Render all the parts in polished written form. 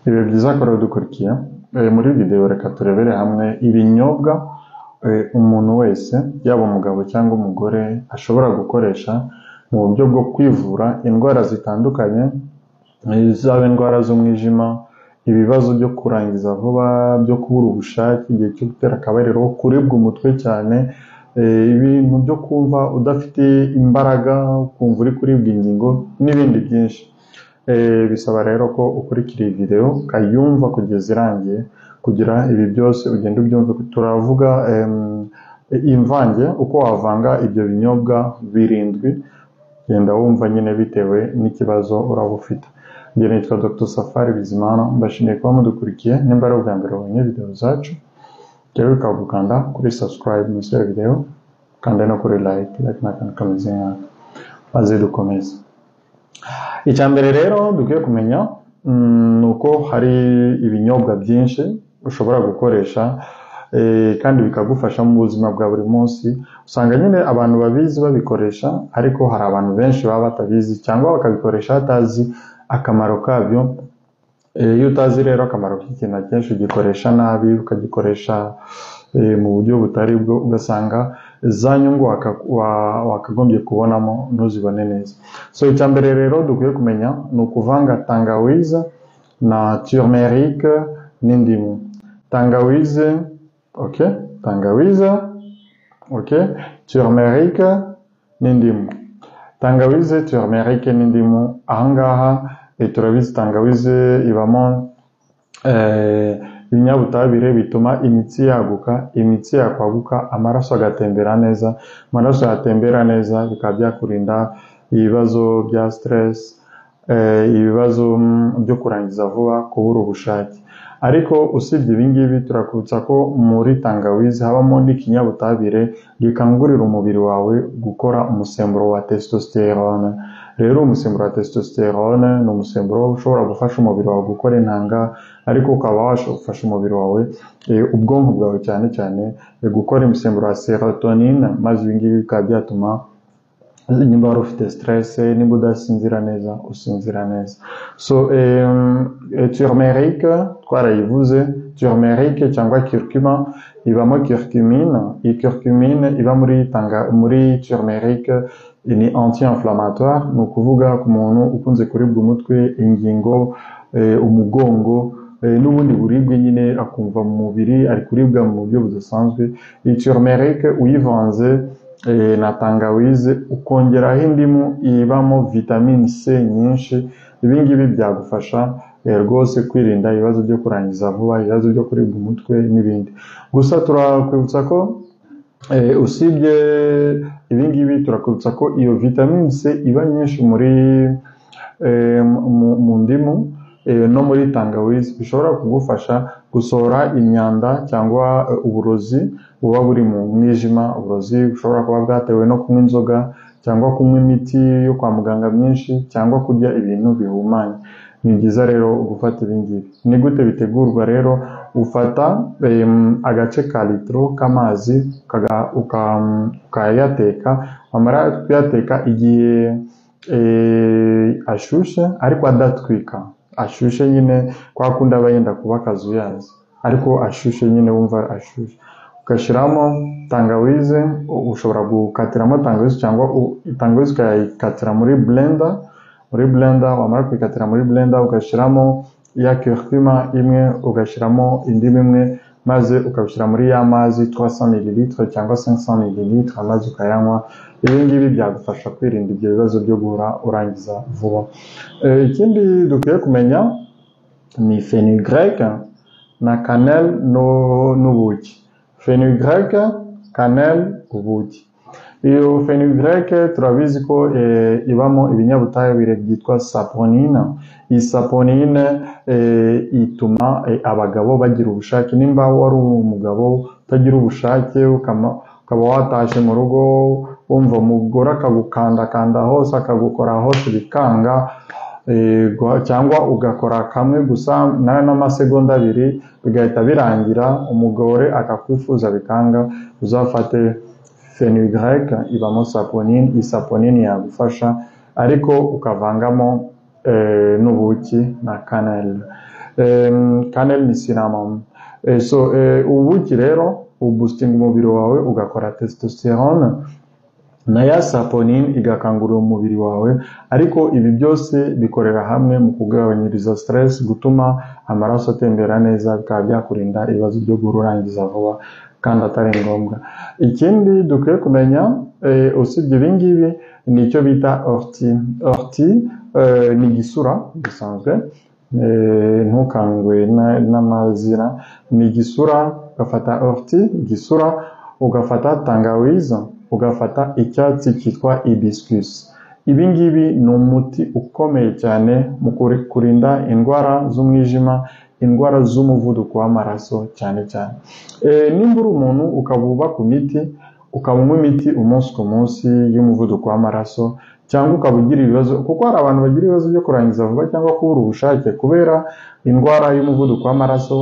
Ibihe byiza kuri dukurikiye muri video reka turebere hamwe ibinyobwa umuntu wese yaba umugabo cyangwa umugore ashobora gukoresha mu buryo bwo kwivura indwara zitandukanye, zaba indwara z'umwijima, ibibazo byo kurangiza vuba, byo kubura ubushake igihe cyo gutera akabariro, kuribwa umutwe cyane, ibintu byo kumva udafite imbaraga, kumva uri kuribwa ingingo n'ibindi byinshi. Bisaba rero ko ukurikira iyi video ukayumva kugeza irangiye kugira ibi byose ugenda ubyumva. Turavuga imvange, uko wavanga ibyo binyobwa birindwi, genda wumva nyine bitewe n'ikibazo uraba ufite. Njye nitwa Dr Safari Bizimana, mbashimiye kuba mudukurikiye. Nimba ari ubwa mbere ubonye video zacu, jyewe ukaba gukanda kuri subscribe munsi ya video, kanda no kuri like n'akantu kameze nk'aka, maze dukomeze. Icya mbere rero dukwiye kumenya ni uko hari ibinyobwa byinshi ushobora gukoresha kandi bikagufasha mu buzima bwa buri munsi. Usanga nyine abantu babizi babikoresha, ariko hari abantu benshi baba batabizi cyangwa bakabikoresha batazi akamaro kabyo. Iyo utazi rero akamaro k'ikintu akenshi ugikoresha nabi, ukagikoresha mu buryo butari bwo, ugasanga za nyungu wakagombye kubonamo ntuzibone neza. So icya mbere rero dukwiye kumenya ni ukuvanga tangawize na turmeric n'indimu. Tangawize, okay, tangawize, okay, turmeric n'indimu. Tangawize, turmeric n'indimu, ahangaha turabizi tangawize ibamo ibinyabutabire bituma imitsi yaguka, imitsi yakwaguka, amaraso agatembera neza. Amaraso yatembera neza bikaba byakurinda ibibazo bya stress, ibibazo byo kurangiza vuba, kubura ubushake. Ariko usibye ibingibi, turakubutsa ko muri tangawizi habamo n'ikinyabutabire gikangurira umubiri wawe gukora umusemburo wa testosterone. Rero umusemburo wa testosterone ni umusemburo ushobora gufasha umubiri wawe gukora intanga, ariko ukaba wafasha umubiri wawe, ubwonko bwawe cyane cyane, gukora umusemburo wa serotonine, maze ibingibi bikaba byatuma nimba wari ufite stress, nimba udasinzira neza, usinzira neza. So turmeric twarayivuze, turmeric cyangwa curcuma ibamo curcumine. Iyi curcumine iba muri turmeric ni anti-inflammatoire, ni ukuvuga ku muntu ukunze kuribwa umutwe, ingingo, umugongo, n'ubundi buribwe nyine akumva mu mubiri ari kuribwa mu buryo budasanzwe. Iyi turmeric uyivanze na tangawize ukongeraho indimu, ibamo vitamine C nyinshi. Ibingibi byagufasha rwose kwirinda ibibazo byo kurangiza vuba, ibibazo byo kuribwa umutwe n'ibindi. Gusa turakwibutsa ko usibye ibingibi, turakwibutsa ko iyo vitamine C iba nyinshi mu ndimu no muri tangawizi, bishobora kugufasha gusohora imyanda cyangwa uburozi buba buri mu mwijima. Uburozi bushobora kuba bwatewe no kunywa inzoga cyangwa kunywa imiti yo kwa muganga myinshi cyangwa kurya ibintu bihumanye. Ni byiza rero gufata ibingibi. Ni gute bitegurwa rero? Ufata agace ka litiro k'amazi ukayateka, wamara kuyateka igihe ashushe ariko adatwika, ashushe nyine kwa kundi aba yenda kuba akazuyazi, ariko ashushe nyine wumva ashushe. Ugashyiramo tangawize, ushobora gukatiramo tangawize cyangwa tangawize ukayikatira muri blender. Wamara kuyikatira muri blender ugashyiramo ya curcuma imwe, ugashyiramo indimu imwe, maze ukabishyira muri ya mazi 300 ml cyangwa 500 ml, maze ukayanywa. Ibingibi byagufasha kwirinda ibyo bibazo byo guhora urangiza vuba. Ikindi dukwiye kumenya ni fenugrec na cannelle n'ubuki. Fenugrec, cannelle, ubuki. Iyo fenugrec turabizi ko ibamo ibinyabutabire byitwa saponine. Iyi saponine ituma abagabo bagira ubushake. Nimba wari umugabo utagira ubushake, ukaba watashe mu rugo wumva umugore akagukandakanda hose, akagukora hose bikanga, cyangwa ugakora kamwe gusa n'amasegonda 2 bigahita birangira, umugore akakwifuza bikanga, uzafate fenugrec, ibamo saponine. Iyi saponine yagufasha, ariko ukavangamo n'ubuki na cannelle. cannelle ni cinnamon. Ubuki rero uboostinga umubiri wawe ugakora testosterone na ya saponine igakangurira umubiri wawe, ariko ibi byose bikorera hamwe mu kugabanyiriza stress, gutuma amaraso atembera neza, bikaba byakurinda ibibazo byo gurangiza vuba kandi atari ngombwa. Ikindi dukwiye kumenya usibye ibi ngibi ni icyo bita ortie. Ortie ni igisura gisanzwe, ntukangwe n'amazina, ni igisura. Ugafata ortie, igisura, ugafata tangawizi, ugafata icyatsi cyitwa hibiscus. Ibi ngibi ni umuti ukomeye cyane mu kurinda indwara z'umwijima, indwara z'umuvuduko w'amaraso cyane cyane. Nimba uri umuntu ukaba uba ku miti, ukaba unywa imiti umunsi ku munsi y'umuvuduko w'amaraso, cyangwa ukaba ugira ibibazo, kuko hari abantu bagira ibibazo byo kurangiza vuba cyangwa kubura ubushake kubera indwara y'umuvuduko w'amaraso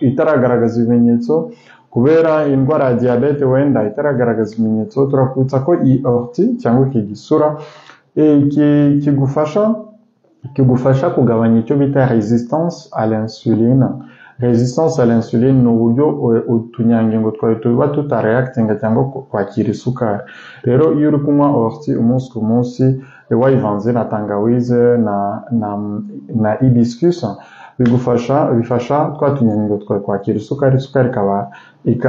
itaragaragaza ibimenyetso, kubera indwara ya diyabete wenda itaragaragaza ibimenyetso. Turakwibutsa ko iyi ortie cyangwa iki gisura kigufasha kugabanya icyo bita resistance à l'insuline. Resistance à l'insuline ni uburyo utunyangingo twawe tuba tutareactinga cyangwa kwakira isukari. Rero iyo uri kunywa ortie umunsi ku munsi wayivanze na tangawize na hibiscus, bifasha twa tunyangingo twawe kwakira isukari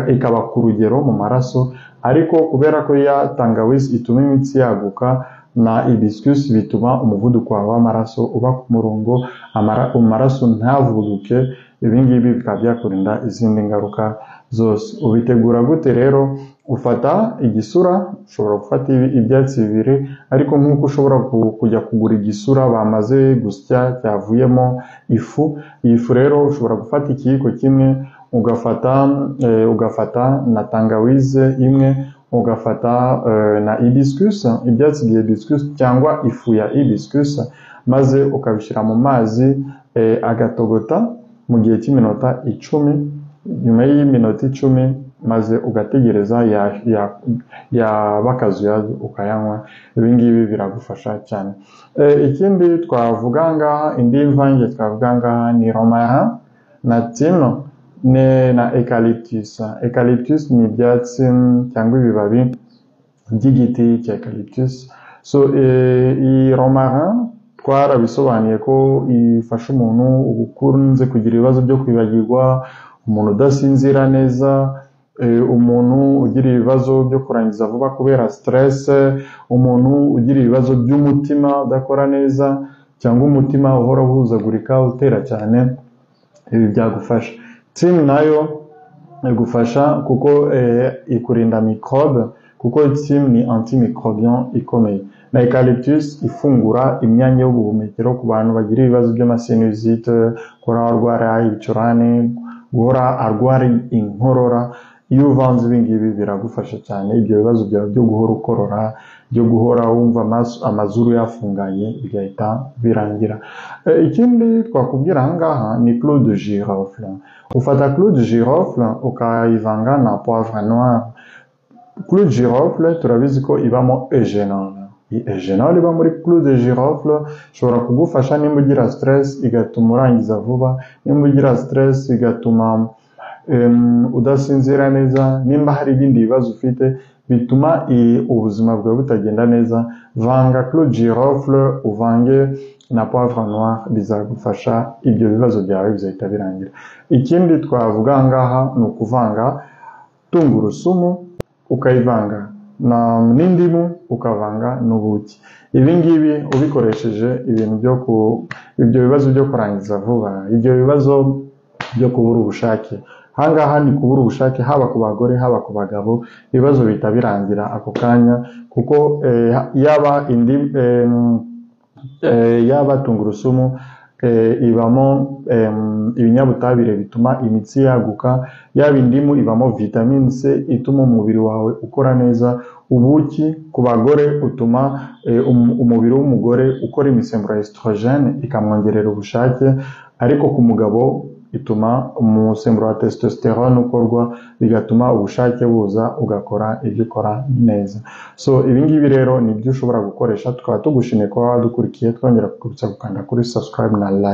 ikaba ku rugero mu maraso, ariko kubera ko ya tangawizi ituma imitsi yaguka na hibiscus bituma umuvuduko wawe w'amaraso uba ku murongo, amaraso ntavuduke. Ibi ngibi bikaba byakurinda izindi ngaruka zose. Ubitegura gute rero? Ufata igisura, ushobora gufata ibyatsi bibiri, ariko nk'uko ushobora kujya kugura igisura bamaze gusya cyavuyemo ifu. Iyi fu rero ushobora gufata ikiyiko kimwe, ugafata na tangawize imwe, ugafata na hibiscus, ibyatsi bya hibiscus cyangwa ifu ya hibiscus, maze ukabishyira mu mazi agatogota mu gihe cy'iminota 10. Nyuma y'iminota 10 maze ugategereza bakazuyaza ukayanywa. Ibi ngibi biragufasha cyane. Ikindi twavuga ngaha, indi mvange twavuga ngaha ni romarin na thyme na eucalyptus. Eucalyptus ni ibyatsi cyangwa ibibabi by'igiti cya eucalyptus. Iyi romarin twarabisobanuye ko ifasha umuntu ukunze kugira ibibazo byo kwibagirwa, umuntu udasinzira neza, umuntu ugira ibibazo byo kurangiza vuba kubera stress, umuntu ugira ibibazo by'umutima udakora neza, cyangwa umutima uhora uhuzagurika utera cyane. Ibi byagufasha. Thyme nayo igufasha kuko ikurinda microbe, kuko thyme ni antimicrobian ikomeye. Na eucalyptus ifungura imyanya y'ubuhumekero ku bantu bagira ibibazo by'amasinusite, guhora arwara ibicurane, guhora arwara inkorora. Iyo uvanze ibi ngibi biragufasha cyane. Ibyo bibazo byawe byo guhora ukorora, byo guhora wumva amazuru yafunganye, bigahita birangira. Ikindi twakubwira ahangaha ni clou de girofle. Ufata clou de girofle ukayivanga na poivre noir. Clou de girofle turabizi ko ibamo eugenol. Eugenol iba muri clou de girofle ishobora kugufasha nimba ugira stress igatuma urangiza vuba, nimba ugira stress igatuma udasinzira neza, nimba hari ibindi bibazo ufite bituma ubuzima bwawe butagenda neza. Vanga clou de girofle uvange na poivre noir, bizagufasha, ibyo bibazo byawe bizahita birangira. Ikindi twavuga ngaha ni ukuvanga tungurusumu ukayivanga n'indimu ukavanga n'ubuki. Ibi ngibi ubikoresheje ibyo bibazo byo kurangiza vuba, ibyo bibazo byo kubura ubushake, ahangaha ni kubura ubushake haba ku bagore haba ku bagabo, ibibazo bihita birangira ako kanya, kuko yaba tungurusumu ibamo ibinyabutabire bituma imitsi yaguka, yaba indimu ibamo vitamine C ituma umubiri wawe ukora neza. Ubuki ku bagore utuma umubiri w'umugore ukora imisemburo ya estrogene ikamwongerera ubushake, ariko ku mugabo ituma umusemburo wa testosterone ukorwa, bigatuma ubushake buza ugakora ibyo ukora neza. Ibi ngibi rero ni byo ushobora gukoresha. Tukaba tugushimiye kuba wadukurikiye, twongera kukubutsa gukanda kuri subscribe na like.